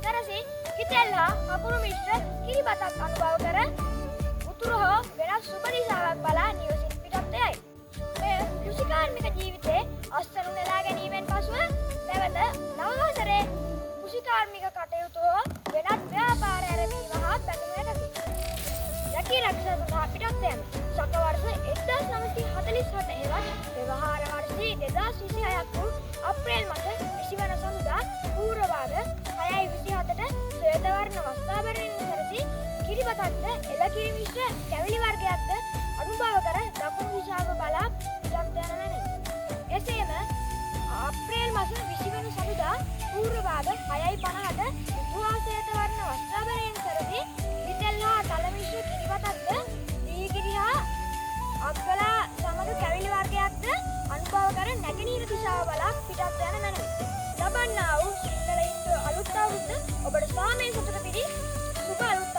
සැරසී කිතෙල් හා කකුරු මිශ්‍ර කිරිබතක් අනුභව කර උතුරු හෝ වෙනස් සුබ දිශාවක් බලා නිවසින් පිටත් යයි. මෙය කෘෂිකාර්මික ජීවිතයේ අස්තරු නෙලා ගැනීමෙන් පසුව නැවත නව වසරේ කෘෂිකාර්මික කටයුතු හෝ වෙනත් ව්‍යාපාර ආරම්භීම හා බැඳුමකට යටි රක්ෂා සඳහා පිටත් යෑම. සක වර්ෂ 1947 හෙවත් ව්‍යවහාර වර්ෂයේ 2026ක් වූ අප්‍රේල් මාස 20 වන සඳුදා පූර්වවාද 6:27ට ශ්වේත වර්ණ වස්ත්‍රාභරණයෙන් සැරසී කිරිබතක්ද එළ කිරි මිශ්‍ර කැවිලි වර්ගයක්ද අනුභව කර දකුණු දිශාව බලා පිටත් යන මැනවි. එසේම අප්‍රේල් මාස 20 වන සඳුදා පූර්වවාද 6:50ට උතුහා ශ්වේත වර්ණ වස්ත්‍රාභරණයෙන් සැරසී විතෙල් හා තල මිශ්‍ර කිරිබතක්ද දීගිරි හා අග්ගලා සමග කැවිලි වර්ගයක්ද අනුභව කර නැගෙනහිර දිශාව බලා පිටත් යන මැනවි. ලබන්නා වූ සිංහල හින්දු අලුත් අවුරුද්ද ඔබට සාමය සතුට පිරි සුබ අලුත්